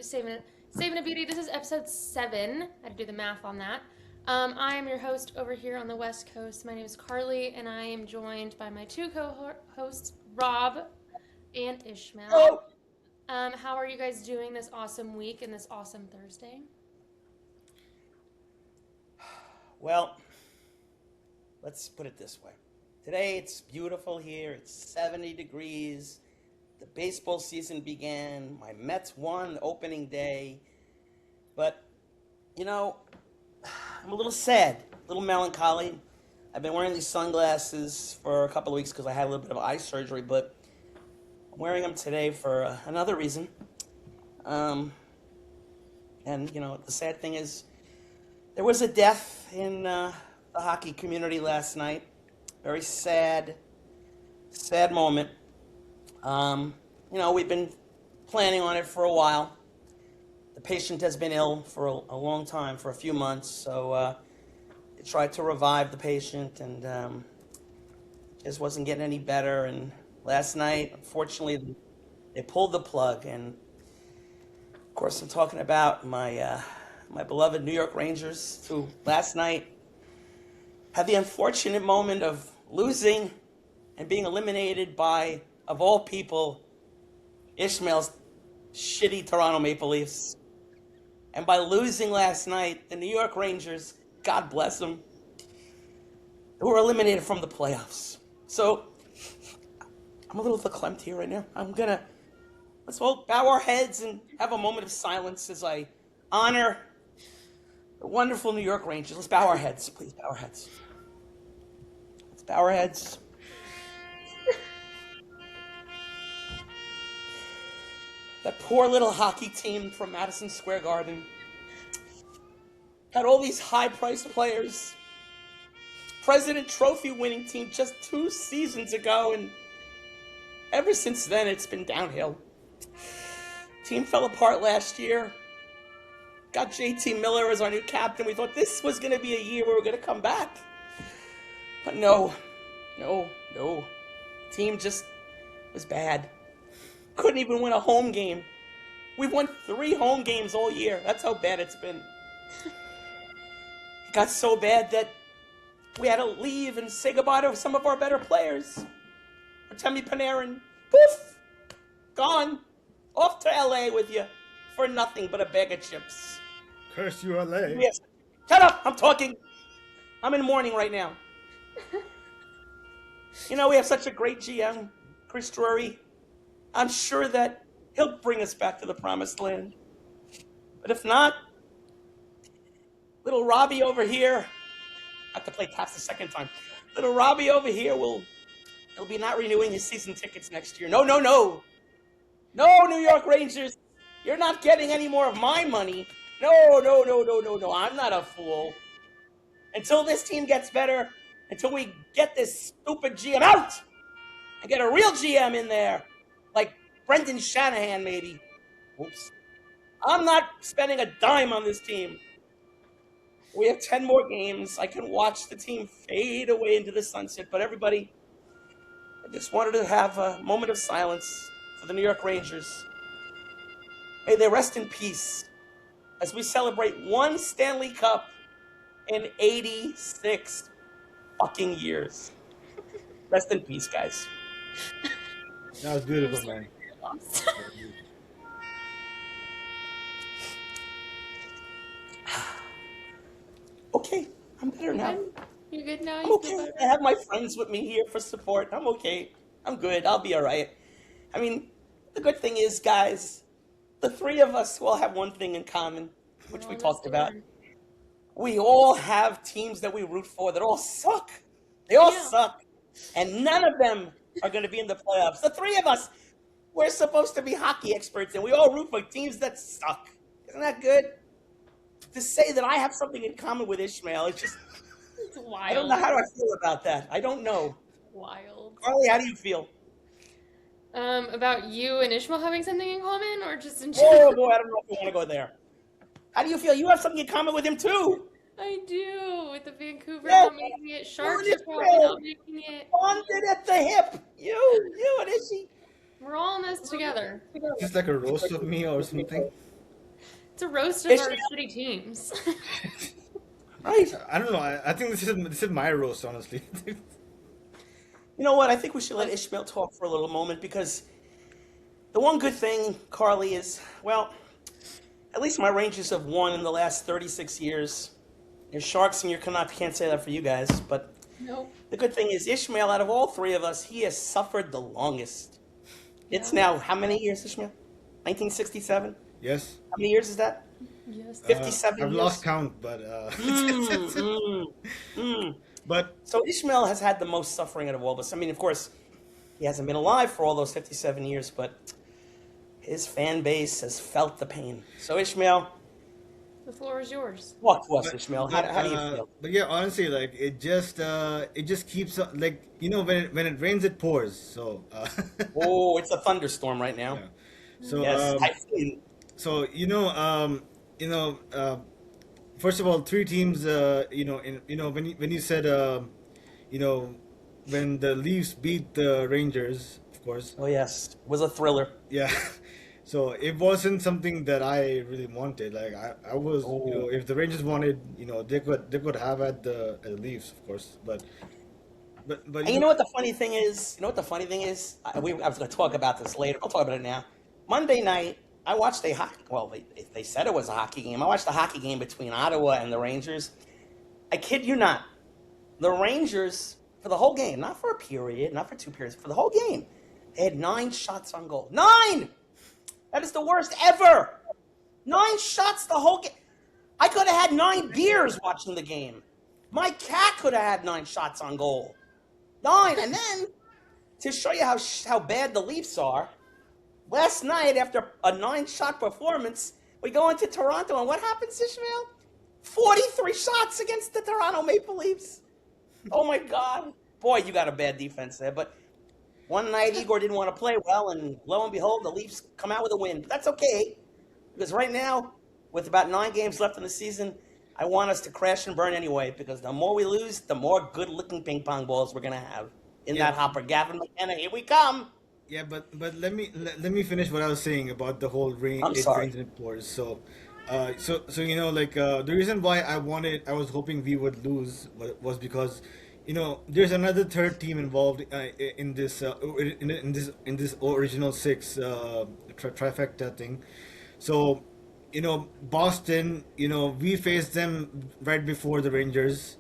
Saving a Beauty. This is episode 7. I had to do the math on that. I am your host over here on the West Coast. My name is Carly, and I am joined by my two co-hosts, Rob and Ishmael. Oh. How are you guys doing this awesome week and this awesome Thursday? Well, let's put it this way. Today it's beautiful here. It's 70 degrees. The baseball season began. My Mets won opening day. But, you know, I'm a little sad, a little melancholy. I've been wearing these sunglasses for a couple of weeks because I had a little bit of eye surgery, but I'm wearing them today for another reason. And, you know, the sad thing is there was a death in the hockey community last night. Very sad moment. You know, we've been planning on it for a while. The patient has been ill for a long time, for a few months, so they tried to revive the patient, and just wasn't getting any better. And last night, unfortunately, they pulled the plug. And of course, I'm talking about my beloved New York Rangers, who last night had the unfortunate moment of losing and being eliminated by, of all people, Ismail's shitty Toronto Maple Leafs. And by losing last night, the New York Rangers, God bless them, were eliminated from the playoffs. So I'm a little verklempt here right now. Let's all bow our heads and have a moment of silence as I honor the wonderful New York Rangers. Let's bow our heads. Please bow our heads. Let's bow our heads. That poor little hockey team from Madison Square Garden had all these high-priced players. President Trophy winning team just 2 seasons ago, and ever since then it's been downhill. Team fell apart last year. Got JT Miller as our new captain. We thought this was going to be a year where we were going to come back. But no. Team just was bad. Couldn't even win a home game. We've won 3 home games all year. That's how bad it's been. It got so bad that we had to leave and say goodbye to some of our better players. Artemi Panarin, poof, gone, off to LA with you for nothing but a bag of chips. Curse you, LA. Yes. Shut up, I'm talking. I'm in mourning right now. You know, we have such a great GM, Chris Drury. I'm sure that he'll bring us back to the promised land. But if not, little Robbie over here, I have to play taps the second time. Little Robbie over here he'll be not renewing his season tickets next year. No, New York Rangers, you're not getting any more of my money. No, I'm not a fool. Until this team gets better, until we get this stupid GM out and get a real GM in there, like Brendan Shanahan, maybe. Oops. I'm not spending a dime on this team. We have 10 more games. I can watch the team fade away into the sunset. But everybody, I just wanted to have a moment of silence for the New York Rangers. May they rest in peace as we celebrate 1 Stanley Cup in 86 fucking years. Rest in peace, guys. That was beautiful, man. Okay, I'm better now. You're good now? I'm okay. I have my friends with me here for support. I'm okay. I'm good. I'll be all right. I mean, the good thing is, guys, the 3 of us will have one thing in common, which we talked about. We all have teams that we root for that all suck. They all suck. And none of them are going to be in the playoffs. The 3 of us, we're supposed to be hockey experts, and we all root for teams that suck. Isn't that good? To say that I have something in common with Ishmael, it's just... It's wild. I don't know how do I feel about that. I don't know. Wild. Carly, how do you feel? About you and Ishmael having something in common, or just in general? Oh boy, I don't know if we want to go there. How do you feel? You have something in common with him too. I do, with the Vancouver Yeah. not making it, Sharks You're are probably not making it. Bonded at the hip. You and Ishii. We're all in this together. Is this like a roast of me or something? It's a roast of our Ishmael, shitty teams. right? I don't know. I think this is my roast, honestly. You know what? I think we should let Ishmael talk for a little moment because the one good thing, Carly, is, well, at least my Rangers have won in the last 36 years. Your Sharks and your Canucks can't say that for you guys, but Nope. the good thing is Ishmael, out of all three of us, he has suffered the longest. It's Yeah. now how many years, Ishmael? 1967? Yes. How many years is that? Yes. 57 I've years? lost count, but Mm, mm, mm. but So Ishmael has had the most suffering out of all of us. I mean, of course, he hasn't been alive for all those 57 years, but his fan base has felt the pain. So Ishmael, The floor is yours. talk to us, Ishmael. How do you feel? but yeah, honestly, like it just keeps like when it rains, it pours. So Oh, it's a thunderstorm right now. yeah. So Yes, typhoon. so you know first of all, three teams. When you said you know when the Leafs beat the Rangers, of course. Oh yes, was a thriller. Yeah. So it wasn't something that I really wanted. Like I was, Oh. if the Rangers wanted, they could have at the Leafs, of course. But And you know what the funny thing is? You know what the funny thing is? I was going to talk about this later. I'll talk about it now. Monday night, I watched a hockey. Well, they said it was a hockey game. I watched a hockey game between Ottawa and the Rangers. I kid you not. The Rangers, for the whole game, not for a period, not for 2 periods, for the whole game, they had 9 shots on goal. 9! That is the worst ever. 9 shots the whole game. I could have had 9 beers watching the game. My cat could have had 9 shots on goal. 9. And then, to show you how bad the Leafs are, last night, after a 9-shot performance, we go into Toronto, and what happens, Ishmael? 43 shots against the Toronto Maple Leafs. Oh, my God. Boy, you got a bad defense there. But one night, Igor didn't want to play well, and lo and behold, the Leafs come out with a win. But that's okay, because right now, with about 9 games left in the season, I want us to crash and burn anyway, because the more we lose, the more good-looking ping pong balls we're going to have in Yeah. that hopper. Gavin McKenna, here we come. yeah, but let me finish what I was saying about the whole rain. I'm It sorry. rains and it pours. So the reason why I was hoping we would lose was because there's another third team involved in this original 6 trifecta thing. So Boston, we faced them right before the Rangers,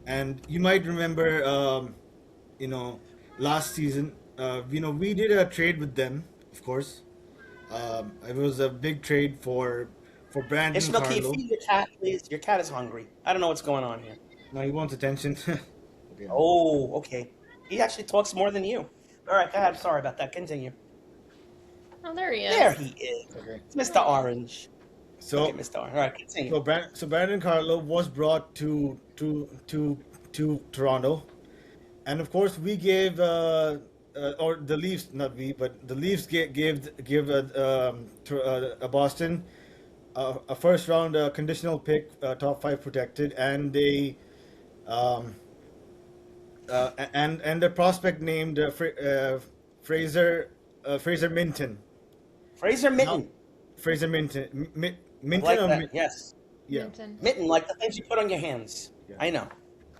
and you might remember you know last season, we did a trade with them, of course. It was a big trade for Brandon Ishmael, can you Carlo. feed your cat, please? Your cat is hungry. I don't know what's going on here. Now he wants attention. Okay. Oh, okay. He actually talks more than you. All right, go ahead. Sorry about that. Continue. Oh, there he is. There he is. Okay. It's Mr. Orange. So Okay, Mr. Orange. All right, continue. so Brandon Carlo was brought to Toronto, and of course we gave or the Leafs, not we, but the Leafs gave Boston a first round conditional pick, top 5 protected, and they and the prospect named Fraser Minton. Fraser Mitten. Now, Fraser Minton. I Minton like or that. Yes. yeah. Minton. Mitten, like the things you put on your hands. Yeah. I know.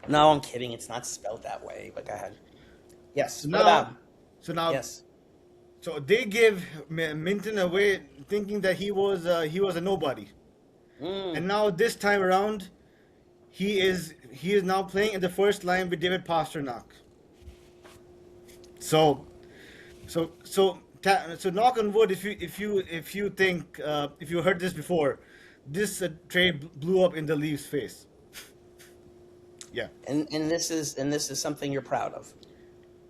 No, I'm kidding. It's not spelled that way, but go ahead. Yes. So What about him? now, Yes. so they give Minton away, thinking that he was a nobody, Mm. and now this time around, he is now playing in the first line with David Pastrnak. So, so knock on wood, if you think if you heard this before, this trade blew up in the Leafs' face. Yeah. And this is something you're proud of.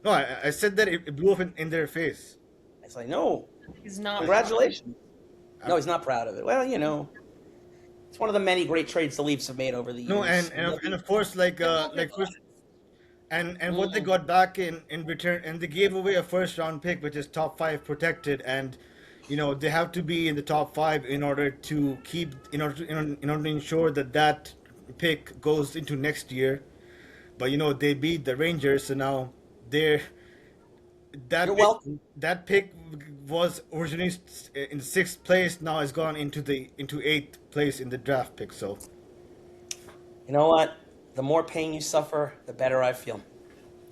No, I said that it blew up in their face. It's like, no, He's not. congratulations. No, he's not proud of it. Well, it's one of the many great trades the Leafs have made over the years. No, and of course, like first, and what they got back in return, and they gave away a first round pick, which is top 5 protected, and they have to be in the top 5 in order to ensure that pick goes into next year. But they beat the Rangers, so now they're that You're pick, welcome. that pick was originally in sixth place. Now has gone into eighth place in the draft pick. So You know what? The more pain you suffer, the better I feel.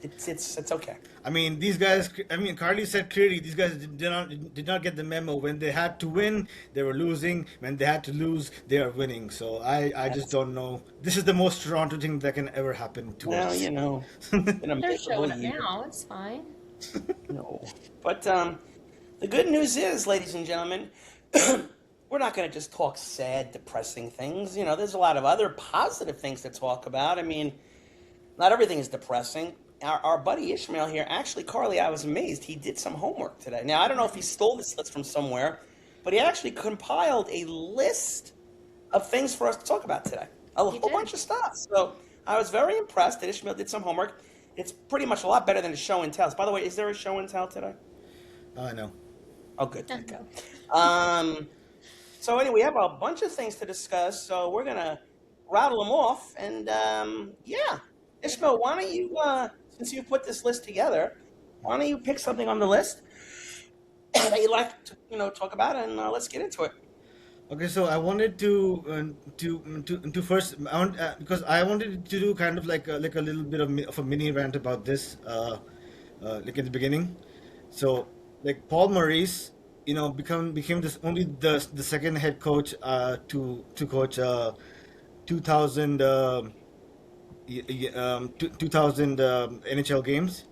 It's okay. I mean, these guys. I mean, Carly said clearly these guys did not get the memo. When they had to win, they were losing. When they had to lose, they are winning. So I just That's, don't know. This is the most Toronto thing that can ever happen to well, us. it's been a They're miserable showing up year. now. It's fine. No. But the good news is, ladies and gentlemen, we're not going to just talk sad, depressing things. There's a lot of other positive things to talk about. I mean, not everything is depressing. Our buddy Ishmael here, actually, Carly, I was amazed. He did some homework today. Now, I don't know if he stole this list from somewhere, but he actually compiled a list of things for us to talk about today. A He whole did. bunch of stuff. So I was very impressed that Ishmael did some homework. It's pretty much a lot better than a show and tell. By the way, is there a show and tell today? I know. Oh, good. Thank God. So anyway, we have a bunch of things to discuss. So we're gonna rattle them off, and yeah, Ishmael, why don't you, since you put this list together, why don't you pick something on the list that you'd like to talk about, and let's get into it. Okay, so I wanted to first because I wanted to do kind of like a little bit of a mini rant about this like in the beginning. So like Paul Maurice, became this only the second head coach to coach 2000 2000 NHL games.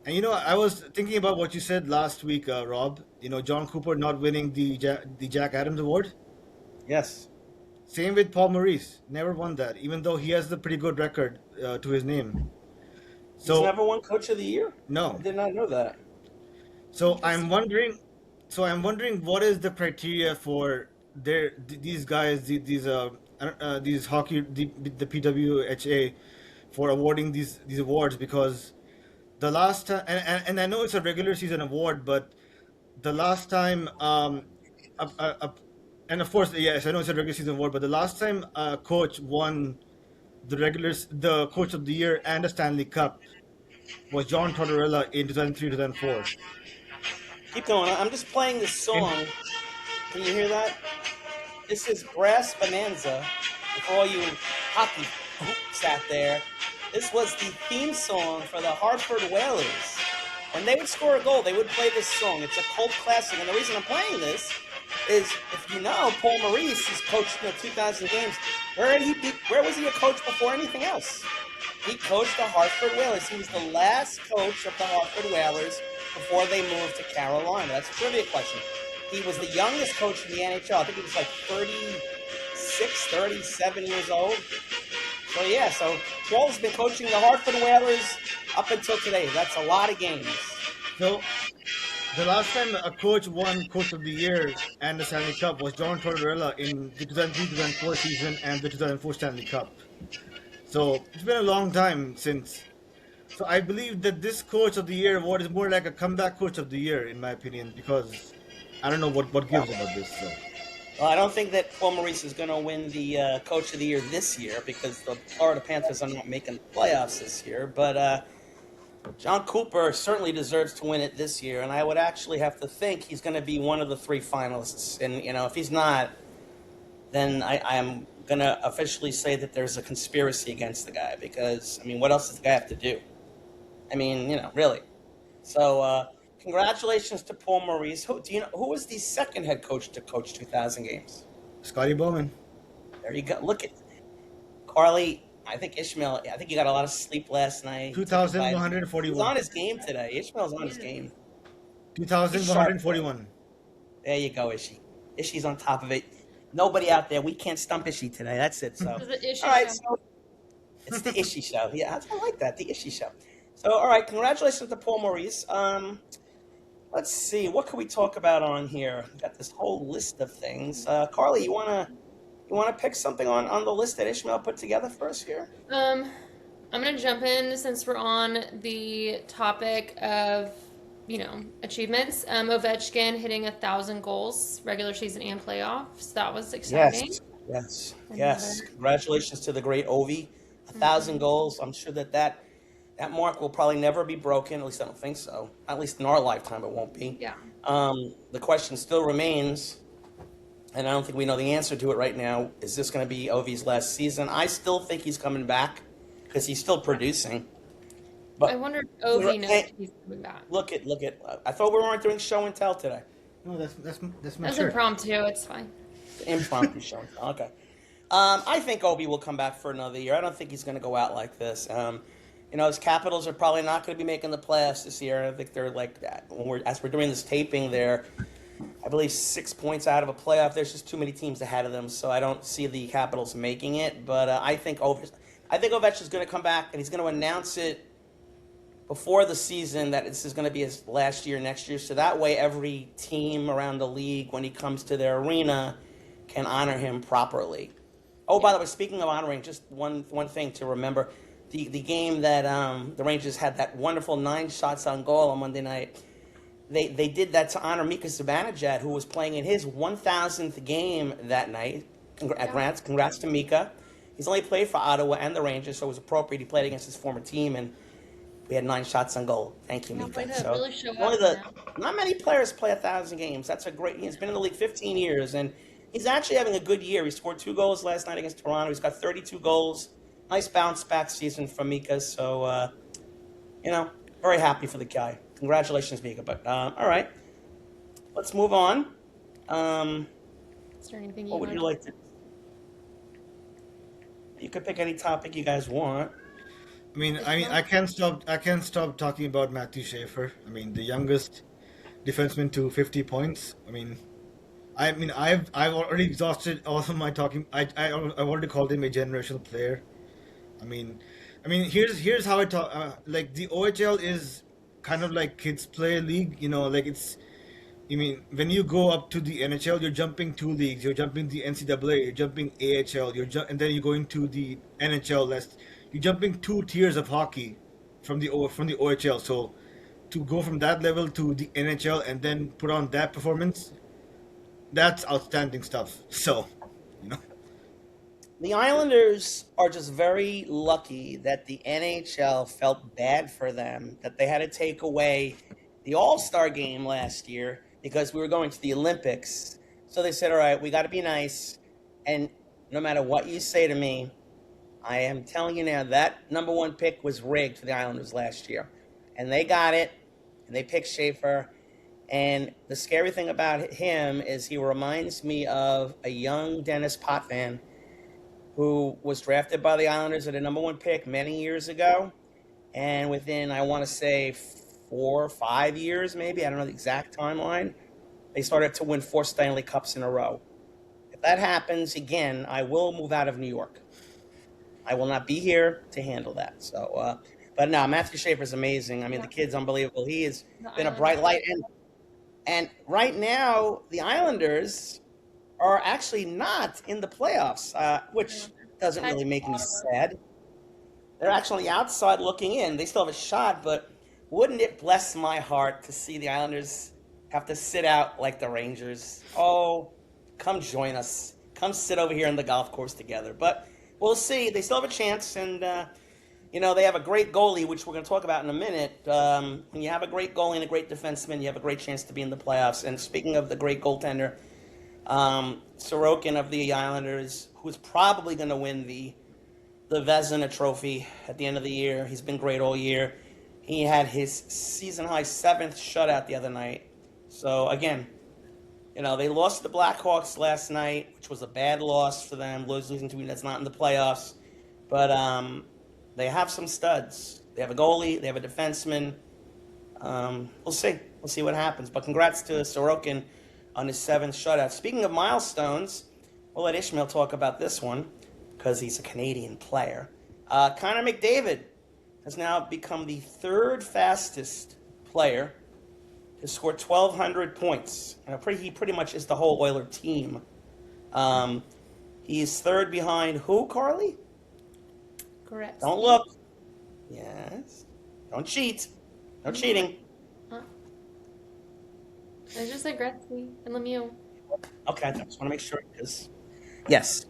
And I was thinking about what you said last week, Rob. John Cooper not winning the Jack Adams Award. Yes. Same with Paul Maurice, never won that, even though he has a pretty good record to his name. He's So never won Coach of the Year? I no. did not know that. So I'm Interesting. wondering. So I'm wondering what is the criteria for these guys, these hockey, the PWHA, for awarding these awards, because the last time, and I know it's a regular season award, but the last time, uh, uh, uh, and of course, yes, I know it's a regular season award, but the last time a coach won the coach of the year and the Stanley Cup was John Tortorella in 2003 2004. Keep going. I'm just playing this In song. Can you hear that? This is Brass Bonanza. For all you hockey hoops out there, this was the theme song for the Hartford Whalers. When they would score a goal, they would play this song. It's a cult classic, and the reason I'm playing this is, if you know, Paul Maurice has coached 2,000 games. Where was he a coach before anything else? He coached the Hartford Whalers. He was the last coach of the Hartford Whalers before they moved to Carolina. That's a trivia question. He was the youngest coach in the NHL. I think he was like 36, 37 years old. So yeah, so Paul's been coaching the Hartford Whalers up until today. That's a lot of games. so the last time a coach won Coach of the Year and the Stanley Cup was John Tortorella in the 2003-2004 season and the 2004 Stanley Cup. So it's been a long time since. So I believe that this Coach of the Year award is more like a comeback Coach of the Year, in my opinion, because I don't know what gives about this. So Well, I don't think that Paul Maurice is going to win the Coach of the Year this year because the Florida Panthers are not making the playoffs this year. But John Cooper certainly deserves to win it this year, and I would actually have to think he's going to be one of the three finalists. And, if he's not, then I am going to officially say that there's a conspiracy against the guy because, what else does the guy have to do? Really. So, congratulations to Paul Maurice. Who was the second head coach to coach 2,000 games? Scotty Bowman, There you go. Look at Carly. I think Ishmael. I think you got a lot of sleep last night. He took his vitamin. He's 2,141. on his game today. Ishmael's on his game. He's sharp. 2,141. There you go, Ishi. Ishi's on top of it. Nobody out there. We can't stump Ishi today. That's it. So, Is it issue all right. show? So it's the Ishi show. Yeah, I like that. The Ishi show. So, all right. Congratulations to Paul Maurice. Let's see. What can we talk about on here? We've got this whole list of things. Carly, you wanna pick something on the list that Ishmael put together for us here? I'm gonna jump in since we're on the topic of achievements. Ovechkin hitting 1,000 goals, regular season and playoffs. That was exciting. Yes. Another. Congratulations to the great Ovi. 1,000 goals. I'm sure that That mark will probably never be broken. At least I don't think so. At least in our lifetime, it won't be. Yeah. The question still remains, and I don't think we know the answer to it right now. Is this going to be Ovi's last season? I still think he's coming back because he's still producing. But I wonder if Ovi knows if he's coming back. Look at. I thought we weren't doing show and tell today. No, that's my That's shirt. impromptu. It's fine. Impromptu show and tell. Okay. I think Obi will come back for another year. I don't think he's going to go out like this. His Capitals are probably not going to be making the playoffs this year. I think they're like that. As we're doing this taping, they're, I believe, 6 points out of a playoff. There's just too many teams ahead of them, so I don't see the Capitals making it. But I think Ovechkin's going to come back, and he's going to announce it before the season that this is going to be his last year next year. So that way, every team around the league, when he comes to their arena, can honor him properly. Oh, by the way, speaking of honoring, just one thing to remember. The game that the Rangers had that wonderful 9 shots on goal on Monday night, they did that to honor Mika Zibanejad, who was playing in his 1,000th game that night. Congrats to Mika. He's only played for Ottawa and the Rangers, so it was appropriate. He played against his former team, and we had 9 shots on goal. Thank you, Mika. Really show up Not many players play 1,000 games. That's a great. He's been in the league 15 years, and he's actually having a good year. He scored 2 goals last night against Toronto. He's got 32 goals. Nice bounce back season from Mika. So, very happy for the guy. Congratulations, Mika. But all right, let's move on. Is there anything What would you like to? You could pick any topic you guys want. I can't stop talking about Matthew Schaefer. I mean, the youngest defenseman to 50 points. I've already exhausted all of my talking. I've already called him a generational player. Here's how I talk. Like the OHL is kind of like kids play league. When you go up to the NHL, you're jumping 2 leagues. You're jumping the NCAA. You're jumping AHL. And then you're going to the NHL. You're jumping 2 tiers of hockey from the OHL. So to go from that level to the NHL and then put on that performance, that's outstanding stuff. So, The Islanders are just very lucky that the NHL felt bad for them, that they had to take away the All-Star game last year because we were going to the Olympics. So they said, all right, we got to be nice. And no matter what you say to me, I am telling you now that number 1 pick was rigged for the Islanders last year. And they got it, and they picked Schaefer. And the scary thing about him is he reminds me of a young Dennis Potvin who was drafted by the Islanders at a number 1 pick many years ago. And within, I want to say, 4 or 5 years, maybe, I don't know the exact timeline, they started to win 4 Stanley Cups in a row. If that happens again, I will move out of New York. I will not be here to handle that. So, but no, Matthew Schaefer is amazing. The kid's unbelievable. He has been a bright light. And right now, the Islanders are actually not in the playoffs, which doesn't really make me sad. They're actually outside looking in. They still have a shot, but wouldn't it bless my heart to see the Islanders have to sit out like the Rangers? Oh, come join us. Come sit over here on the golf course together. But we'll see. They still have a chance, and they have a great goalie, which we're going to talk about in a minute. When you have a great goalie and a great defenseman, you have a great chance to be in the playoffs. And speaking of the great goaltender, Sorokin of the Islanders, who's probably going to win the Vezina Trophy at the end of the year. He's been great all year. He had his season-high 7th shutout the other night. So, again, they lost to the Blackhawks last night, which was a bad loss for them, losing to a team that's not in the playoffs. But they have some studs. They have a goalie. They have a defenseman. We'll see. We'll see what happens. But congrats to Sorokin on his 7th shutout. Speaking of milestones, we'll let Ismail talk about this one because he's a Canadian player. Connor McDavid has now become the 3rd fastest player to score 1,200 points. He pretty much is the whole Oiler team. He's 3rd behind who, Carly? Correct. Don't look. Yes. Don't cheat. No cheating. I just said Gretzky and Lemieux. Okay, I just want to make sure because, yes,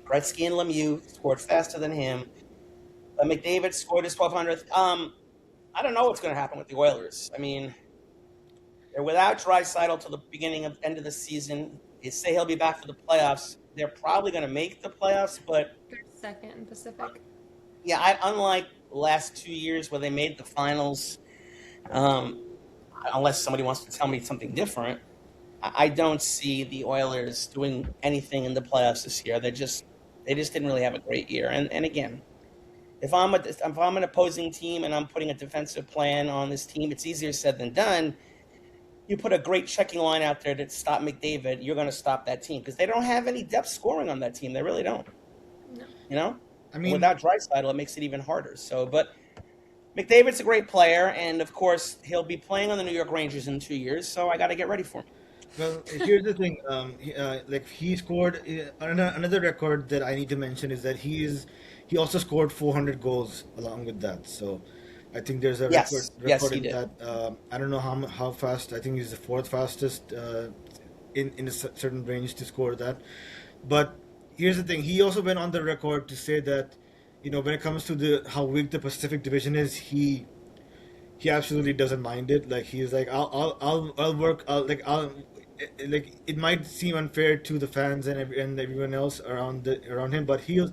Gretzky and Lemieux scored faster than him. McDavid scored his 1200th. I don't know what's going to happen with the Oilers. I mean, they're without Draisaitl till the end of the season. They say he'll be back for the playoffs. They're probably going to make the playoffs, but They're second in Pacific. yeah, unlike the last 2 years where they made the finals, unless somebody wants to tell me something different, I don't see the Oilers doing anything in the playoffs this year. They just didn't really have a great year. And again, if I'm an opposing team and I'm putting a defensive plan on this team, it's easier said than done. You put a great checking line out there to stop McDavid, you're going to stop that team because they don't have any depth scoring on that team. They really don't. No. You know, I mean, without Draisaitl, it makes it even harder. So, but McDavid's a great player, and of course, he'll be playing on the New York Rangers in 2 years. So I got to get ready for him. well, here's the thing. He scored another record that I need to mention is that he also scored 400 goals along with that. So I think there's a Yes, record he in did. that. I don't know how fast. I think he's the fourth fastest in a certain range to score that. But here's the thing. He also went on the record to say that, when it comes to how weak the Pacific Division is, he absolutely doesn't mind it. Like he's like, I'll work. Like it might seem unfair to the fans and everyone else around him, but he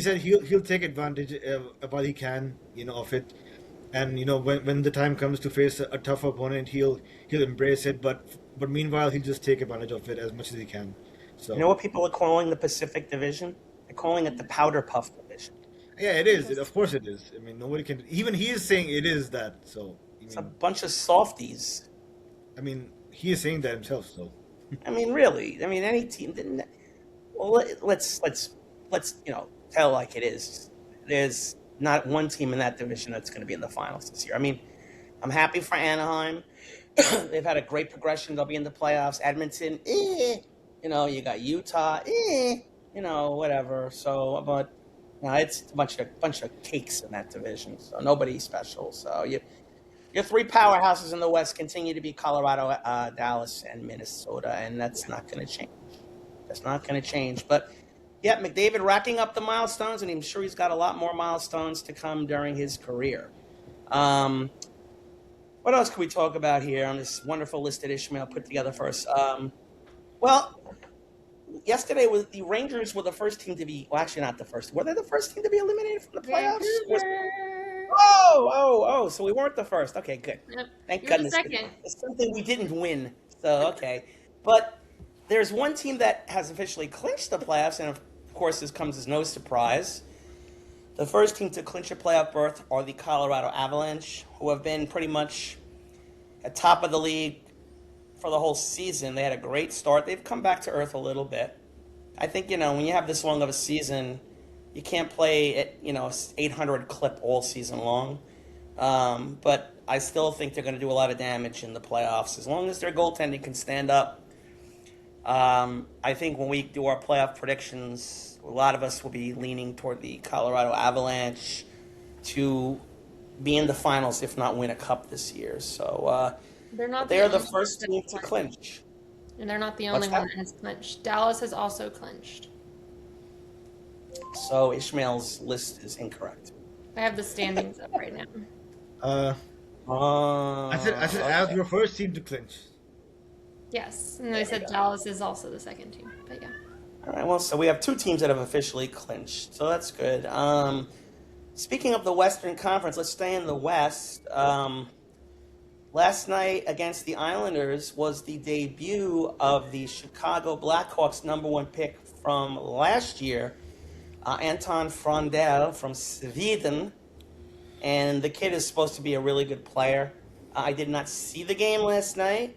said he'll take advantage of what he can, of it. And when the time comes to face a tough opponent, he'll embrace it. But meanwhile, he'll just take advantage of it as much as he can. So You know what people are calling the Pacific Division? They're calling it the Powder Puff Division. yeah, it is. Of course, it is. I mean, nobody can. Even he is saying it is that. So It's a bunch of softies. I mean, he is saying that himself. So I mean, really. I mean, any team didn't. Well, let's tell like it is. There's not one team in that division that's going to be in the finals this year. I mean, I'm happy for Anaheim. They've had a great progression. They'll be in the playoffs. Edmonton, you got Utah, whatever. So, but no, it's a bunch of cakes in that division. So nobody special. So your three powerhouses in the West continue to be Colorado, Dallas, and Minnesota, and that's not going to change. That's not going to change. But yeah, McDavid racking up the milestones, and I'm sure he's got a lot more milestones to come during his career. What else can we talk about here on this wonderful list that Ismail put together for us? Well, yesterday the Rangers were the first team to be. Well, actually, not the first. Were they the first team to be eliminated from the playoffs? Vancouver. Oh! So we weren't the first. Okay, good. Yep. Thank You're the goodness. second. It's something we didn't win. So okay, but there's one team that has officially clinched the playoffs, and of course, this comes as no surprise. The first team to clinch a playoff berth are the Colorado Avalanche, who have been pretty much at top of the league for the whole season. They had a great start. They've come back to earth a little bit. I think, when you have this long of a season, you can't play at, 800 clip all season long. But I still think they're going to do a lot of damage in the playoffs. As long as their goaltending can stand up, I think when we do our playoff predictions, a lot of us will be leaning toward the Colorado Avalanche to be in the finals, if not win a cup this year. So they're the first team to clinch. And they're not the only one that has clinched. Dallas has also clinched. So Ishmael's list is incorrect. I have the standings up right now. I said as okay. your first team to clinch. Yes, and they said Dallas is also the second team. But yeah. All right, well, so we have two teams that have officially clinched, so that's good. Speaking of the Western Conference, let's stay in the West. Last night against the Islanders was the debut of the Chicago Blackhawks #1 pick from last year, Anton Frondel from Sweden. And the kid is supposed to be a really good player. I did not see the game last night,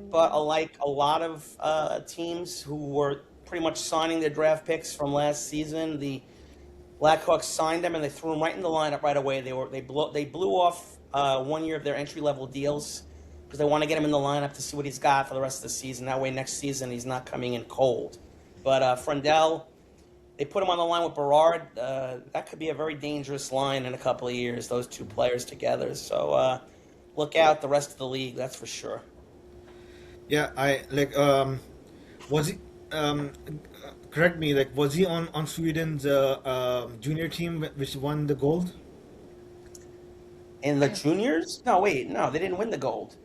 but like a lot of teams who were pretty much signing their draft picks from last season, the Blackhawks signed them and they threw them right in the lineup right away. They blew off 1 year of their entry-level deals because they want to get him in the lineup to see what he's got for the rest of the season. That way next season he's not coming in cold. But Frondel, they put him on the line with Berard. That could be a very dangerous line in a couple of years, those two players together. So look out the rest of the league, that's for sure. Yeah, was he? Correct me. Was he on Sweden's junior team which won the gold? In the juniors? No, wait, no, they didn't win the gold.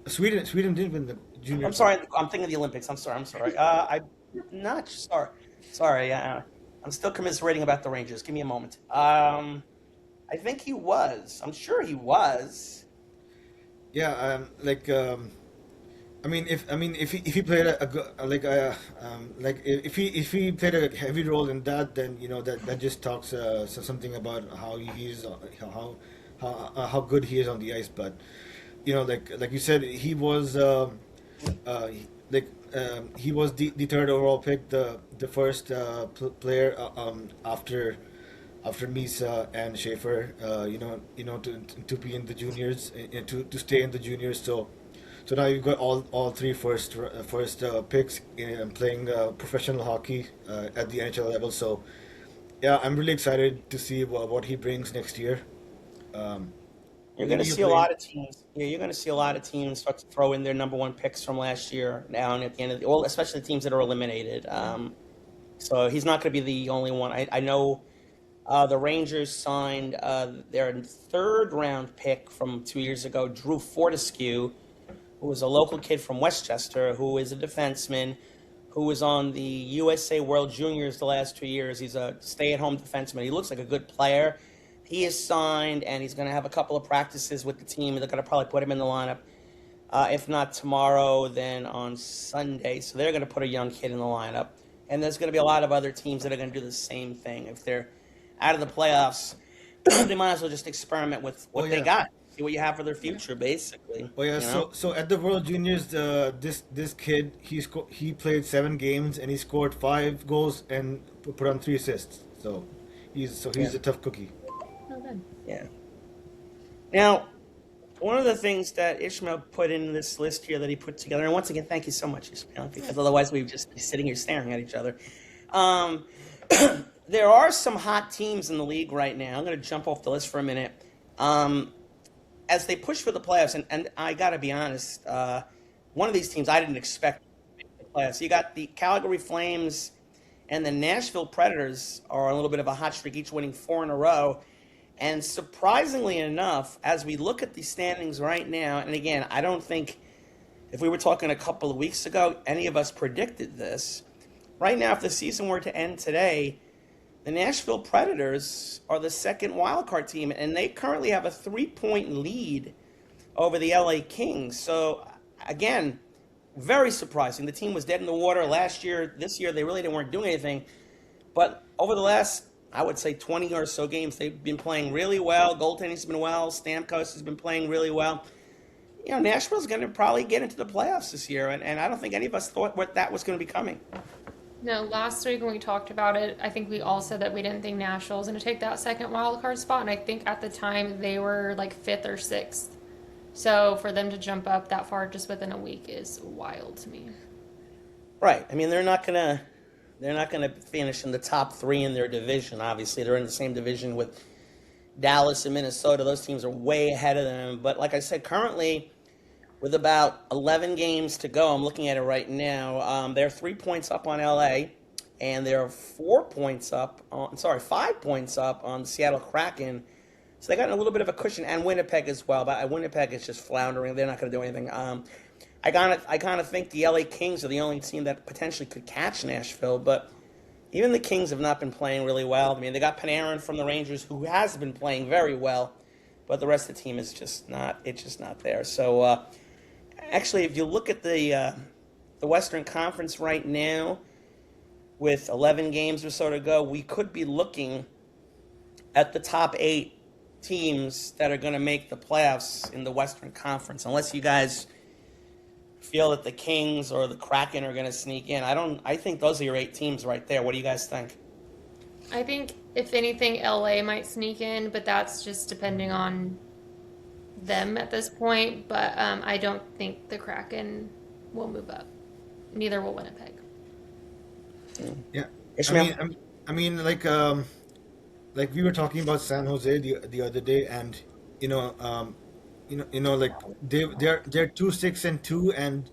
Sweden did win the I'm junior. sorry, I'm thinking of the Olympics. I'm sorry. I'm not sorry. Sorry, I'm still commiserating about the Rangers. Give me a moment. I think he was. I'm sure he was. Yeah, if he played if he played a heavy role in that, then that just talks something about how he's how good he is on the ice. But like you said, he was uh, he was the third overall pick, the first player after Misa and Schaefer, to be in the juniors, to stay in the juniors. So now you've got all three first picks in playing professional hockey at the NHL level. So yeah, I'm really excited to see what he brings next year. Um, You're going to maybe he'll see a play. lot of teams. Yeah, you're going to see a lot of teams start to throw in their number one picks from last year now and at the end of well, especially the teams that are eliminated. So he's not going to be the only one. I know the Rangers signed their third round pick from 2 years ago, Drew Fortescue, who was a local kid from Westchester, who is a defenseman, who was on the USA World Juniors the last 2 years. He's a stay-at-home defenseman. He looks like a good player. He is signed, and he's going to have a couple of practices with the team. They're going to probably put him in the lineup. If not tomorrow, then on Sunday. So they're going to put a young kid in the lineup. And there's going to be a lot of other teams that are going to do the same thing. If they're out of the playoffs, they might as well just experiment with Oh what they yeah. got. See what you have for their future, basically. Oh yeah, You know? so at the World Juniors, this kid he played 7 games and he scored 5 goals and put on 3 assists. So he's Yeah. a tough cookie. Oh, good. Yeah. Now, one of the things that Ishmael put in this list here that he put together, and once again, thank you so much, Ishmael, because otherwise we'd just be sitting here staring at each other. Um, there are some hot teams in the league right now. I'm going to jump off the list for a minute. Um, as they push for the playoffs, and I got to be honest, one of these teams I didn't expect to make the playoffs. You got the Calgary Flames and the Nashville Predators are a little bit of a hot streak, each winning 4 in a row. And surprisingly enough, as we look at the standings right now, and again, I don't think if we were talking a couple of weeks ago, any of us predicted this. Right now, if the season were to end today, the Nashville Predators are the second wildcard team, and they currently have a 3 point lead over the LA Kings. So, again, very surprising. The team was dead in the water last year. This year, they really weren't doing anything. But over the last, I would say, 20 or so games, they've been playing really well. Goaltending's been well. Stamkos has been playing really well. Nashville's going to probably get into the playoffs this year, and I don't think any of us thought what that was going to be coming. No, last week when we talked about it, I think we all said that we didn't think Nashville was going to take that second wild card spot, and I think at the time they were like fifth or sixth. So for them to jump up that far just within a week is wild to me. Right. I mean, they're not gonna finish in the top three in their division. Obviously, they're in the same division with Dallas and Minnesota. Those teams are way ahead of them. But like I said, currently with about 11 games to go, I'm looking at it right now. They're 3 points up on LA, and they're 4 points up on, sorry, 5 points up on the Seattle Kraken. So they got a little bit of a cushion, and Winnipeg as well. But Winnipeg is just floundering. They're not going to do anything. I kind of think the LA Kings are the only team that potentially could catch Nashville, but even the Kings have not been playing really well. I mean, they got Panarin from the Rangers, who has been playing very well, but the rest of the team is just not. It's just not there. So, actually, if you look at the Western Conference right now, with 11 games or so to go, we could be looking at the top 8 teams that are going to make the playoffs in the Western Conference, unless you guys feel that the Kings or the Kraken are going to sneak in. I think those are your 8 teams right there. What do you guys think? I think if anything, LA might sneak in, but that's just depending on them at this point. But I don't think the Kraken will move up. Neither will Winnipeg. Yeah, I Ishmael? mean, like we were talking about San Jose the other day, and you know, like they're 2-6-2, and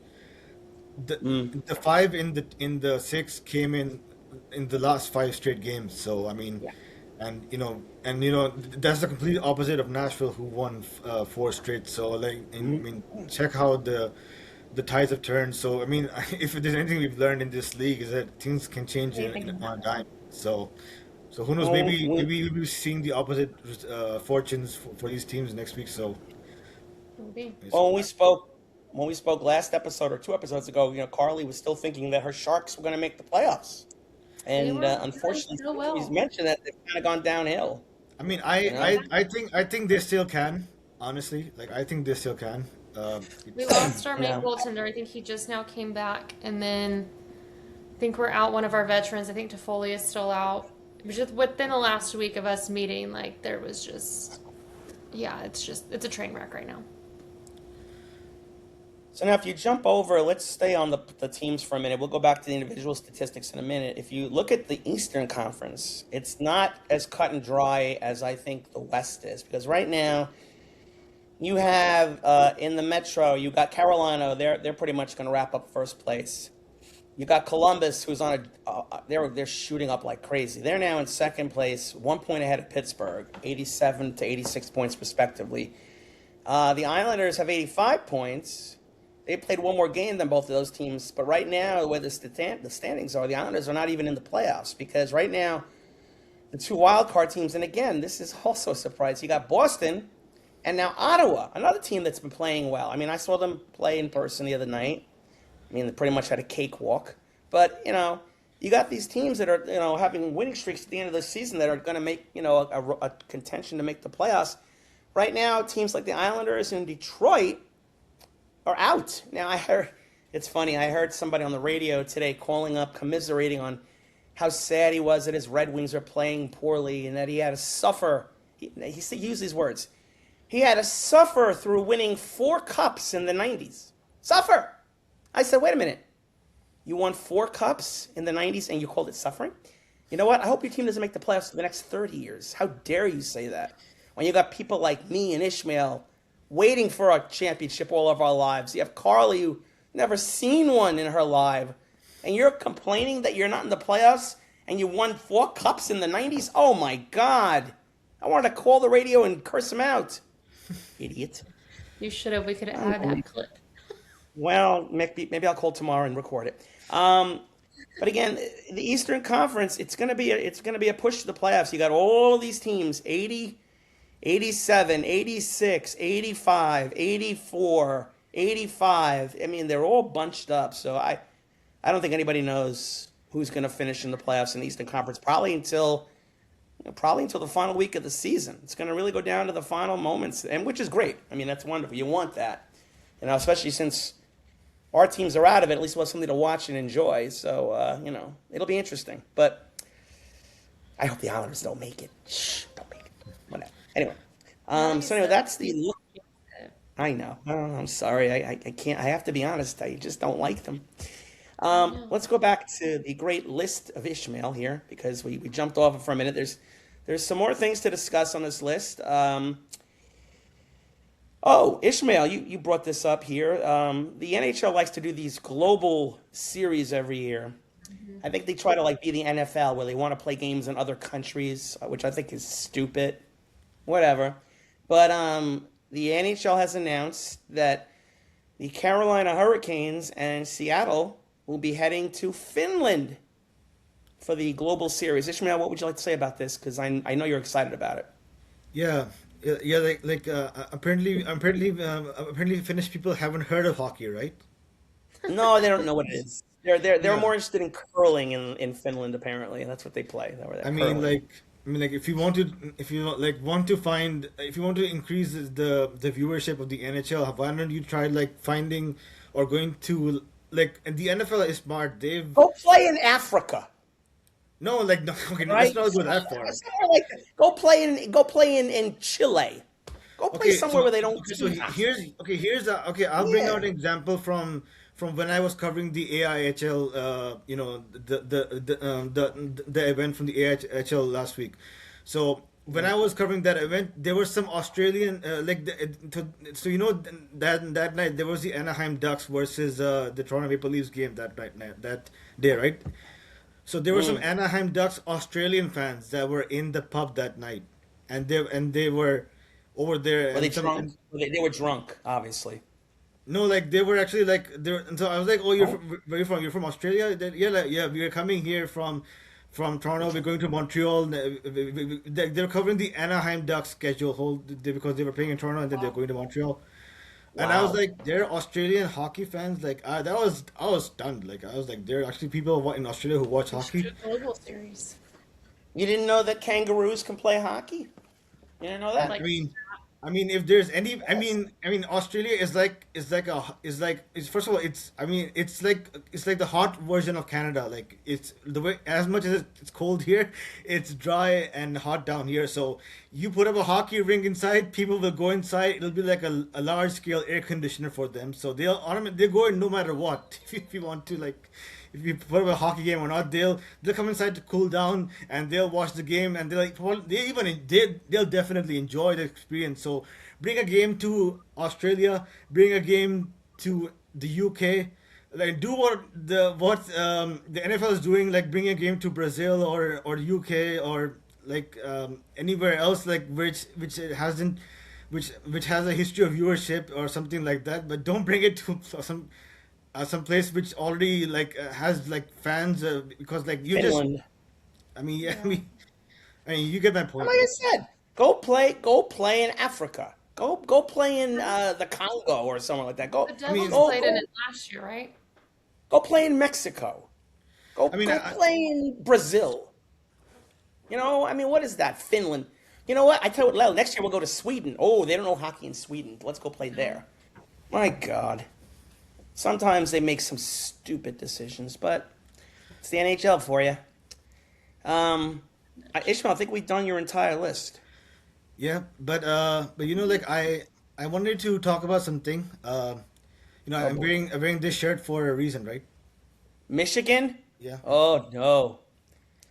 the 5 in the 6 came in the last 5 straight games. So I mean, Yeah. and that's the complete opposite of Nashville, who won four straight. So like, check how the tides have turned. So I mean, if there's anything we've learned in this league is that things can change Anything can on a happen. dime. So who knows? Well, Maybe we'll be seeing the opposite fortunes for these teams next week. So Maybe. well, when we spoke last episode or 2 episodes ago, Carly was still thinking that her Sharks were going to make the playoffs, They and were doing unfortunately, so she's well. mentioned that they've kind of gone downhill. I mean, You know, I think they still can. Honestly, like I think they still can. We It's lost our you main know. goaltender. I think he just now came back, and then I think we're out one of our veterans. I think Toffoli is still out. It was just within the last week of us meeting, like there was just, yeah, it's a train wreck right now. So now, if you jump over, let's stay on the teams for a minute. We'll go back to the individual statistics in a minute. If you look at the Eastern Conference, it's not as cut and dry as I think the West is, because right now you have in the Metro, you got Carolina. They're pretty much going to wrap up first place. You got Columbus, who's on they're shooting up like crazy. They're now in second place, 1 point ahead of Pittsburgh, 87 to 86 points respectively. The Islanders have 85 points. They played one more game than both of those teams, but right now, the way the standings are, the Islanders are not even in the playoffs because right now, the two wild card teams, and again, this is also a surprise. You got Boston and now Ottawa, another team that's been playing well. I mean, I saw them play in person the other night. I mean, they pretty much had a cakewalk. But, you got these teams that are, having winning streaks at the end of the season that are going to make, a contention to make the playoffs. Right now, teams like the Islanders and Detroit are out. Now, it's funny, I heard somebody on the radio today calling up, commiserating on how sad he was that his Red Wings are playing poorly and that he had to suffer. He used these words. He had to suffer through winning 4 cups in the 90s. Suffer! I said, wait a minute. You won 4 cups in the 90s and you called it suffering? You know what? I hope your team doesn't make the playoffs for the next 30 years. How dare you say that? When you got people like me and Ishmael waiting for a championship all of our lives. You have Carly, who never seen one in her life. And you're complaining that you're not in the playoffs and you won 4 cups in the 90s? Oh, my God. I wanted to call the radio and curse him out. Idiot. You should have. We could have added that clip. Well, maybe I'll call tomorrow and record it. But again, the Eastern Conference, it's gonna be a push to the playoffs. You got all these teams, 80, 87, 86, 85, 84, 85. I mean, they're all bunched up. So I don't think anybody knows who's gonna finish in the playoffs in the Eastern Conference. Probably until the final week of the season. It's gonna really go down to the final moments, and which is great. I mean, that's wonderful. You want that, especially since our teams are out of it. At least we'll have something to watch and enjoy. So, it'll be interesting. But I hope the Islanders don't make it. Shh, don't make it. Whatever. Anyway, No, you so anyway, said that's the look. I know. Oh, I'm sorry. I can't. I have to be honest. I just don't like them. I know. Let's go back to the great list of Ishmael here because we jumped off it for a minute. There's some more things to discuss on this list. Oh, Ishmael, you brought this up here. The NHL likes to do these global series every year. I think they try to like be the NFL where they want to play games in other countries, which I think is stupid. Whatever. But the NHL has announced that the Carolina Hurricanes and Seattle will be heading to Finland for the global series. Ishmael, what would you like to say about this? Because I know you're excited about it. Yeah, yeah. Apparently, Finnish people haven't heard of hockey, right? No, they don't know what it is. They're Yeah. more interested in curling in Finland. Apparently, that's what they play. I They're mean, curling. if you want to, if you want to increase the viewership of the NHL, why don't you try like finding or going to like and the NFL is smart. They've Go play in Africa, no like no okay, let's right? not go that far. Somewhere like that. Go play in Chile. Go play Okay, somewhere where they don't so see hockey. here's the okay. I'll bring out Yeah. an example from when I was covering the AIHL. The event from the AIHL last week. So when I was covering that event, there was some Australian so that night there was the Anaheim Ducks versus the Toronto Maple Leafs game that night that day, right? So there were some Anaheim Ducks Australian fans that were in the pub that night, and they were over there, Were they and some drunk? They were drunk, obviously. no, like they were actually like they and so I was like, oh, Oh, where you from? You're from Australia? Yeah, like, yeah, we are coming here from Toronto. We're going to Montreal. They're covering the Anaheim Ducks schedule because they were playing in Toronto and then they're Wow. going to Montreal. And I was wow. like, they're Australian hockey fans. Like I was stunned. Like I was like, there are actually people in Australia who watch We should do hockey. a global series. You didn't know that kangaroos can play hockey? You didn't know that? I Like, mean, if there's any, Yes. I mean, Australia is first of all, it's like the hot version of Canada. Like it's the way as much as it's cold here, it's dry and hot down here. So you put up a hockey rink inside, people will go inside. It'll be like a large scale air conditioner for them. So they'll go in no matter what. If you want to like. If you put up a hockey game or not, they'll come inside to cool down and they'll watch the game and they'll definitely enjoy the experience. So bring a game to Australia, bring a game to the UK, like do what the NFL is doing, like bring a game to Brazil or UK or like anywhere else like which it hasn't which has a history of viewership or something like that, but don't bring it to some place which already like has like fans because like you just Finland. I mean yeah yeah. I mean you get my Like point. I said, go play in Africa. Go play in the Congo or somewhere like that. The I mean Devils Go played in go it last year, right? go play in Mexico. I mean Go play in Brazil. You know, I mean, what is that? Finland. You know what? I tell you what, Lel, next year we'll go to Sweden. Oh, they don't know hockey in Sweden. Let's go play there. My God. Sometimes they make some stupid decisions, but it's the NHL for you. Ishmael, I think we've done your entire list. yeah but you know like I wanted to talk about something you know Oh boy. I'm wearing this shirt for a reason, right? Michigan? Yeah. Oh no.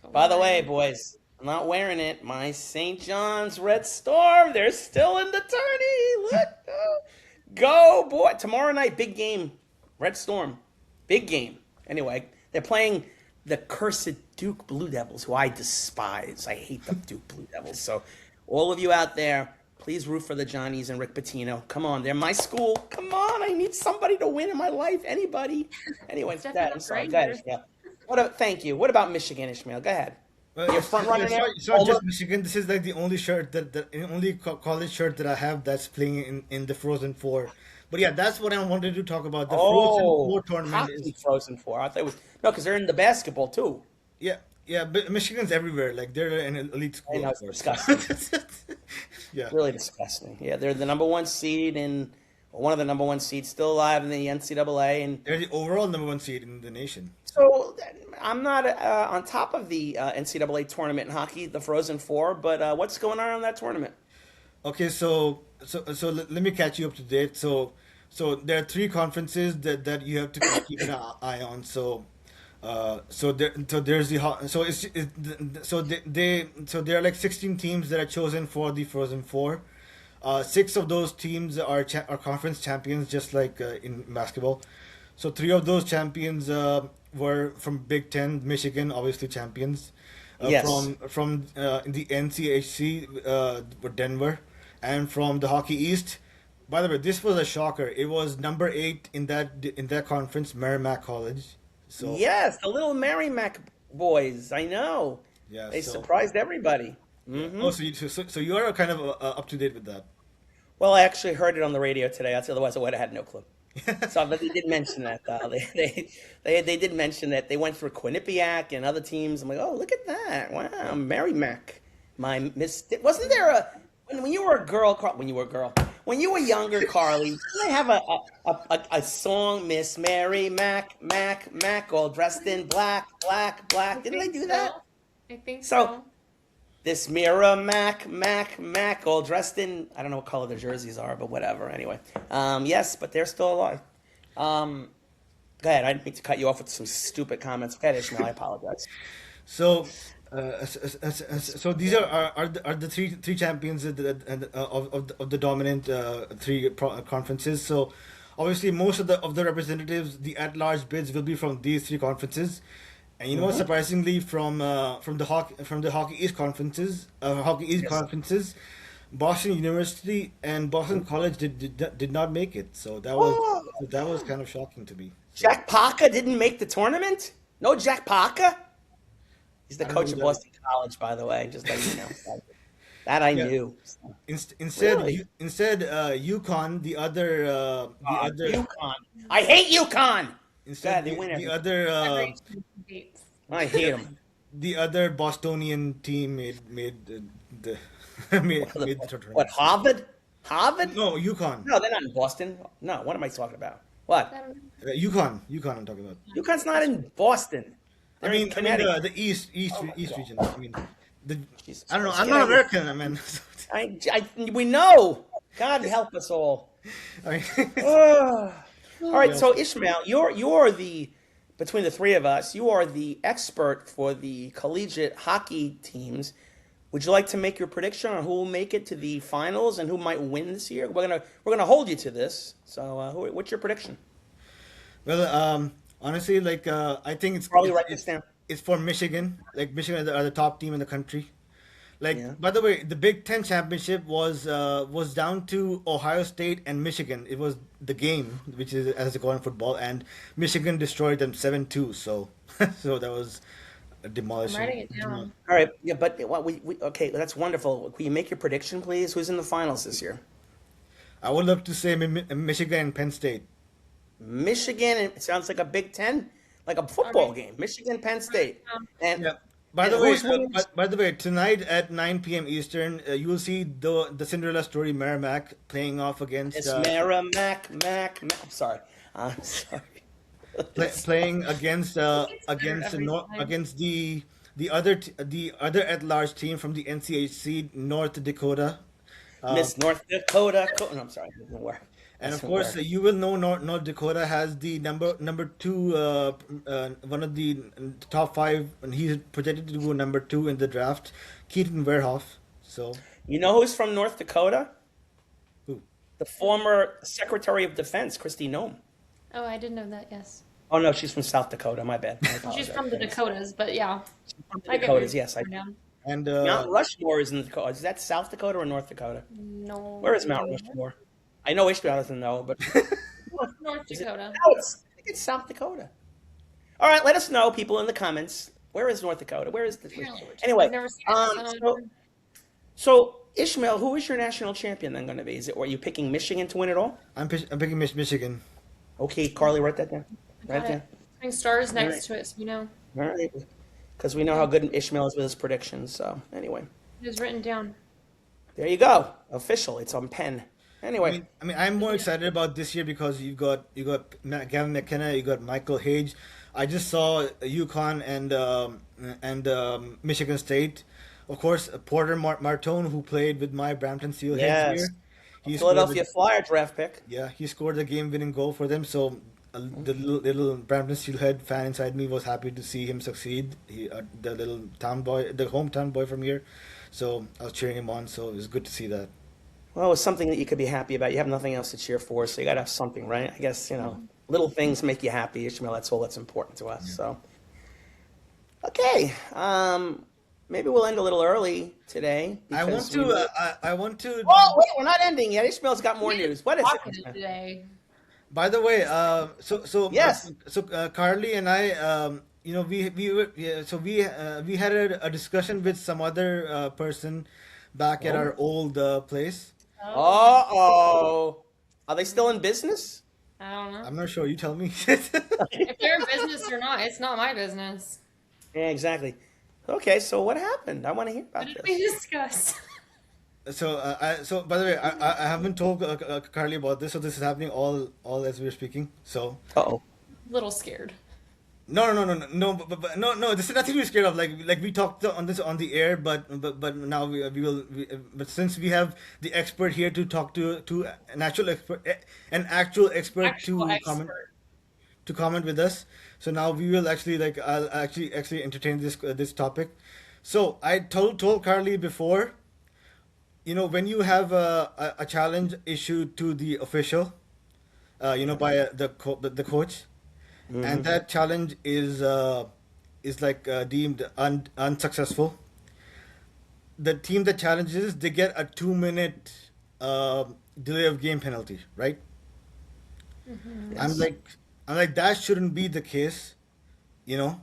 But By the way, why? boys, I'm not wearing it. My St. John's Red Storm, they're still in the tourney. Look, go, boy. Tomorrow night, big game. Red Storm, big game. Anyway, they're playing the cursed Duke Blue Devils, who I despise. I hate the Duke Blue Devils. So, all of you out there, please root for the Johnnies and Rick Pitino. Come on, they're my school. Come on, I need somebody to win in my life. Anybody? Anyway, It's definitely Dad, I'm not the sorry. Go ahead, Rangers. Ishmael. Thank you. What about Michigan, Ishmael? Go ahead. Well, You're front runner now. it's not Oh, just look. Michigan. This is like the only shirt the only college shirt that I have that's playing in the Frozen Four. But yeah, that's what I wanted to talk about. The Frozen Oh, Four tournament hockey is Frozen Four. I thought it was no, because they're in the basketball too. yeah, yeah. But Michigan's everywhere. Like they're an elite I school, know of it's course. disgusting. Yeah. Really disgusting. Yeah, they're the number one seed in one of the number one seeds still alive in the NCAA, and They're the overall number one seed in the nation. so I'm not on top of the NCAA tournament in hockey, the Frozen Four. But what's going on in that tournament? Okay, so let me catch you up to date. So there are three conferences that you have to keep an eye on. So there's so so so there are like 16 teams that are chosen for the Frozen Four. Six of those teams are conference champions, just like in basketball. So three of those champions were from Big Ten, Michigan, obviously champions. Yes. From the NCHC were Denver, and from the Hockey East. By the way, this was a shocker. It was number 8 in that conference, Merrimack College. So Yes, the little Merrimack boys. I know. yeah, They so surprised everybody. yeah. Hmm. Oh, so you are kind of up to date with that. Well, I actually heard it on the radio today. Otherwise, I would have had no clue. So, but they did mention that. They did mention that they went through Quinnipiac and other teams. I'm like, oh, look at that! Wow, Merrimack. My miss. Wasn't there a when you were a girl? When you were a girl, when you were younger, Carly, didn't they have a song, Miss Mary Mac, all dressed in black, black, I black? Didn't they think do so. that? I think So so. this Mira Mac, all dressed in, I don't know what color their jerseys are, but whatever. Anyway, yes, but they're still alive. Um, Go ahead. I didn't mean to cut you off with some stupid comments. Go ahead, Ishmael. I apologize. So, so these are the three champions of the dominant conferences. So, obviously, most of the representatives, the at-large bids will be from these three conferences, And you know what? Surprisingly, from the Hockey East Yes. conferences, Boston University and Boston College did not make it. Oh, So that was kind of shocking to me. So Jack Parker didn't make the tournament? No Jack Parker? He's the I don't know coach who of that is. Boston College, by the way, just letting you know. That I Yeah. knew. Instead, Really? UConn, UConn. I hate UConn. God, instead they win the everything. other Every date. I hate them. the other Bostonian team the made the What, tournament. Harvard? Harvard? No, UConn. No, they're not in Boston. No, what am I talking about? What? I don't know. UConn. I'm talking about. UConn's not in Boston. They're in I mean Connecticut. the Oh my East God. region. I mean, the Jesus I don't know. Christ. I'm Get not out of here. American. I mean, We know. God help us all. I mean, Ugh. All right, yeah. so Ishmael, you're the between the three of us, you are the expert for the collegiate hockey teams. Would you like to make your prediction on who will make it to the finals and who might win this year? We're gonna hold you to this. So, what's your prediction? Well, honestly, like I think Probably write this down. it's for Michigan. Like Michigan are the top team in the country. Yeah. Like by the way, the Big Ten championship was down to Ohio State and Michigan. It was the game, which is as they call in football, and Michigan destroyed them 7-2. So so that was a I'm writing it down. All right. Yeah, but we okay. That's wonderful. Can you make your prediction, please? Who's in the finals this year? I would love to say Michigan and Penn State. Michigan. It sounds like a Big Ten, like a football game. Michigan, Penn State, and Yeah. By and the way, who's winning? by the way, tonight at 9 p.m. Eastern, you will see the Cinderella story Merrimack playing off against It's Merrimack, Mac. I'm sorry. I'm sorry. playing against It's better every time. against the other at large team from the NCHC North Dakota. Miss North Dakota. No, I'm sorry. That doesn't work. And of Doesn't course, work. you will know North Dakota has the number two, one of the top five, and he's projected to go number two in the draft, Keaton Verhoff. So, You know who's from North Dakota? who? The former Secretary of Defense, Christy Nome. Oh, I did know that. Yes, Oh no, she's from South Dakota. My bad. I she's apologize. from the Dakotas, but yeah, From the I get Dakotas, where yes. you're down. And Mount Rushmore is in the Dakota. Is that South Dakota or North Dakota? No, Where is Mount Rushmore? I know Ishmael doesn't know, but North is it? Dakota. No, I think it's South Dakota. All right, let us know, people in the comments. Where is North Dakota? Where is this? Apparently. Anyway, I've never seen it. so Ishmael, who is your national champion then going to be? Is it? Or are you picking Michigan to win it all? I'm picking Michigan. Okay, Carly, write that down. Write Got it it. down. Putting stars All next right. to it, so you know All right. Because we know how good Ishmael is with his predictions. So anyway, it is written down. there you go. Official. It's on pen. Anyway, I'm more excited about this year because you got Gavin McKenna, you got Michael Hage. I just saw UConn and Michigan State. Of course, Porter Martone, who played with my Brampton Steelheads yes, here. He scored Philadelphia Flyer draft pick. he scored the game-winning goal for them. So the little Brampton Steelhead fan inside me was happy to see him succeed. The little town boy, the hometown boy from here. So I was cheering him on. So it was good to see that. Well, it's something that you could be happy about. You have nothing else to cheer for, so you got to have something, right? I guess, little things make you happy, Ishmael. That's all that's important to us. So, okay. Maybe we'll end a little early today. I want because we- to. I want to. Oh, wait, we're not ending yet. Ishmael's got more news. What is Talking it? today. By the way, Yes. Carly and I, we had a discussion with some other person back at our old place. Uh-oh. Are they still in business? I don't know. I'm not sure. You tell me. If they're in business or not, it's not my business. Yeah, exactly. Okay, so what happened? I want to hear about What did we this. discuss? So by the way, I haven't told Carly about this. So this is happening all as we're speaking. So Uh-oh. Little scared. no, no. This is nothing to be scared of. Like we talked on this on the air, but now we will. But since we have the expert here to talk to an actual expert, Actual comment expert. with us. So now we will actually I'll actually entertain this topic. So I told Carly before. When you have a challenge issued to the official, by the coach, and that challenge is is like deemed unsuccessful, the team that challenges, they get a 2 minute delay of game penalty, right? I'm Yes. like, I'm like that shouldn't be the case, you know,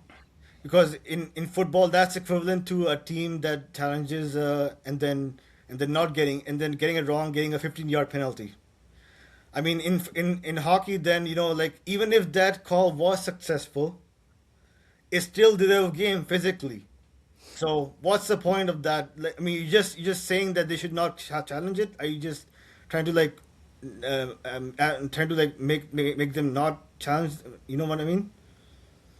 because in football that's equivalent to a team that challenges and then not getting and then getting it wrong, getting a 15-yard penalty. I mean, in hockey, then like even if that call was successful, it's still delay of game physically. So what's the point of that? Like, I mean, you just saying that they should not challenge it? Are you just trying to like trying to like make them not challenge? You know what I mean?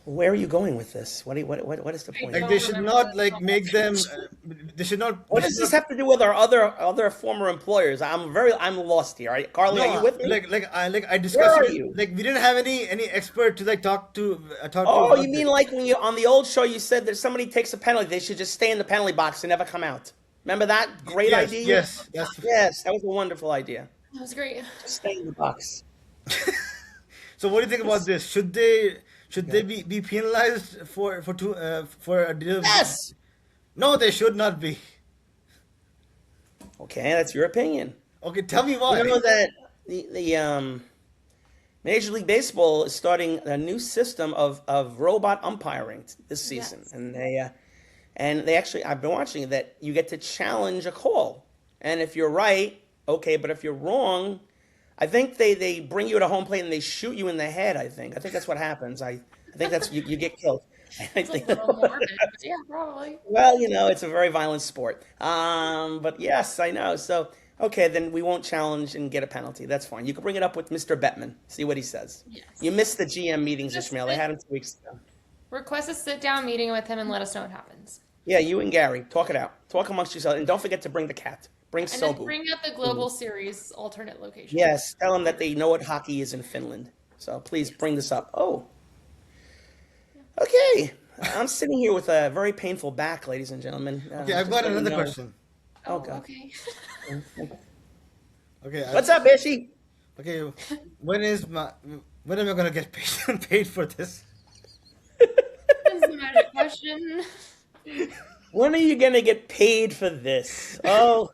Where are you going with this? What is the I point? Like don't they should remember not the like make them. conversation. They should not. They What should does this not. have to do with our other former employers? I'm lost here. Carly, are you No, with me? like I Where discussed are it. you? Like we didn't have any expert to like talk to Oh, you about mean this. like when you on the old show you said that somebody takes a penalty, they should just stay in the penalty box and never come out. Remember that great Yes, idea? yes, that's. Yes, that was a wonderful idea. That was great. Just stay in the box. So what do you think about Yes. this? Should they Okay. be penalized for a deal? Yes. No, they should not be. Okay, that's your opinion. Okay, tell me You why. know that the Major League Baseball is starting a new system of robot umpiring this season, Yes. and they actually I've been watching that you get to challenge a call, and if you're right, okay, but if you're wrong, I think they bring you to home plate and they shoot you in the head. I think that's what happens. I think that's you get killed. I It's a think. little morbid, but yeah, probably. Well, it's a very violent sport. But yes, I know. So, okay, then we won't challenge and get a penalty. That's fine. You can bring it up with Mr. Bettman. See what he says. You Yes. missed the GM meetings, Just Ishmael. They had them 2 weeks ago. request a sit down meeting with him and let us know what happens. Yeah, you and Gary, talk it out. Talk amongst yourselves. And don't forget to bring the cat. Bring And then Sobu. bring up the global series alternate location. Yes, tell them that they know what hockey is in Finland. So please bring this up. Oh, okay. I'm sitting here with a very painful back, ladies and gentlemen. Okay, I've Just got let you another know. question. Oh, Oh, God. okay. Okay, What's up, Bishy? okay. When am I gonna get paid for this? This is a magic question. When are you going to get paid for this? Oh,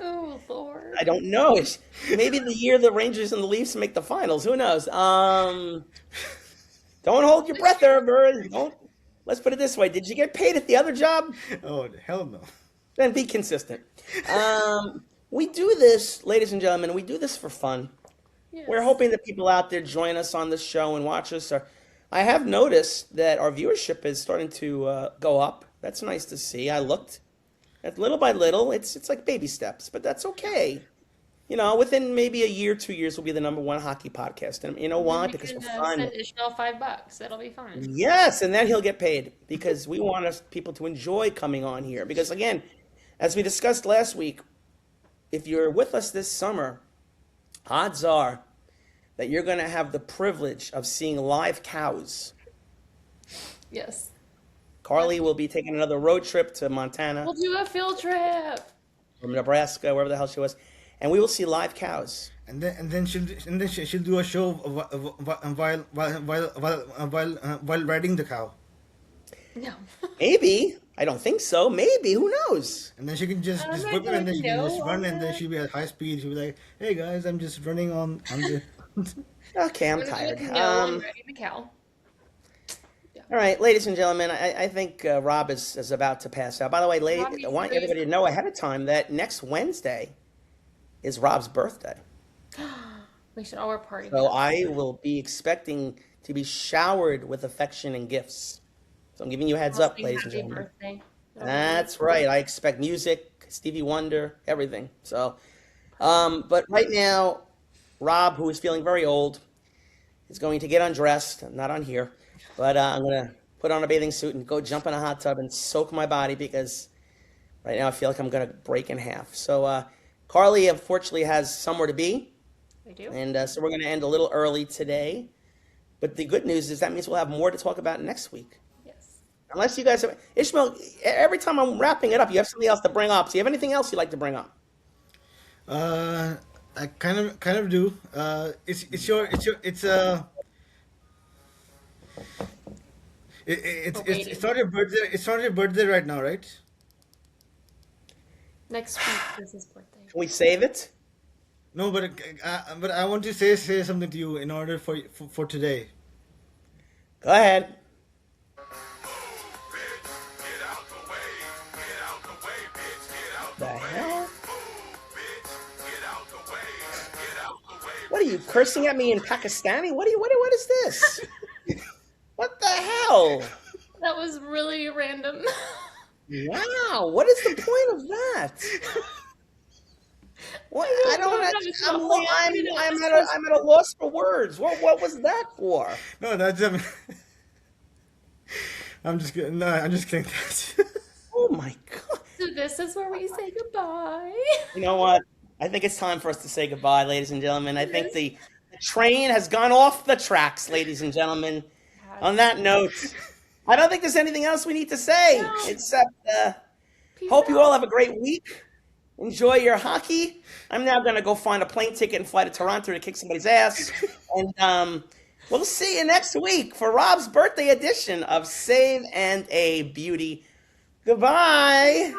Oh, Lord. I don't know. Maybe the year the Rangers and the Leafs make the finals. Who knows? Don't hold your breath there, Bird. Don't. Let's put it this way. Did you get paid at the other job? Oh hell no. Then be consistent. We do this, ladies and gentlemen, we do this for fun. Yes. We're hoping that people out there join us on this show and watch us. I have noticed that our viewership is starting to go up. That's nice to see. I looked. Little by little, it's like baby steps, but that's okay. Within maybe a year, 2 years, we'll be the number 1 hockey podcast. And you know And why? we Because can we're fun. send Ishmael $5. That'll be fine. Yes, and then he'll get paid because we want us people to enjoy coming on here. Because again, as we discussed last week, if you're with us this summer, odds are that you're going to have the privilege of seeing live cows. Yes. Carly will be taking another road trip to Montana We'll do a field trip. or Nebraska, wherever the hell she was, and we will see live cows. And then she'll do a show while riding the cow. No. Maybe. I don't think so. Maybe. Who knows? And then she can just I'm not whip it, and then going she can no just run, on and then that. she'll be at high speed. She'll be like, "Hey guys, I'm just running on the." Okay, I'm We're gonna tired. do it no and riding the cow. All right, ladies and gentlemen, I think Rob is about to pass out. By the way, Robbie's I want crazy. everybody to know ahead of time that next Wednesday is Rob's birthday. We should all wear party So hats. I will be expecting to be showered with affection and gifts. So I'm giving you a heads I'll up, sing ladies and happy gentlemen. birthday. That's right. I expect music, Stevie Wonder, everything. So, but right now, Rob, who is feeling very old, is going to get undressed. Not on here, but I'm going to put on a bathing suit and go jump in a hot tub and soak my body because right now I feel like I'm going to break in half. So, Carly, unfortunately, has somewhere to be. We do. And so we're going to end a little early today. But the good news is that means we'll have more to talk about next week. Yes. Unless you guys have, Ishmael, every time I'm wrapping it up, you have something else to bring up. So you have anything else you'd like to bring up? I kind of do. We're It's waiting. not your birthday. It's not your birthday right now, right? Next week is his birthday. Can we save it? No, but I want to say something to you in order for today. Go ahead. The hell? What are you cursing at me in Pakistani? What is this? What the hell? That was really random. Wow, what is the point of that? What I don't know don't if I, that was the I'm whole I'm point of I'm this at question. I'm at a loss for words. What was that for? No, that's I'm just kidding. No, I'm just kidding. Oh my god. So this is where we say goodbye. You know what? I think it's time for us to say goodbye, ladies and gentlemen. I think Yes. the train has gone off the tracks, ladies and gentlemen. On that note, I don't think there's anything else we need to say No. except Peace hope you out. all have a great week. Enjoy your hockey. I'm now going to go find a plane ticket and fly to Toronto to kick somebody's ass. And we'll see you next week for Rob's birthday edition of Save and a Beauty. Goodbye.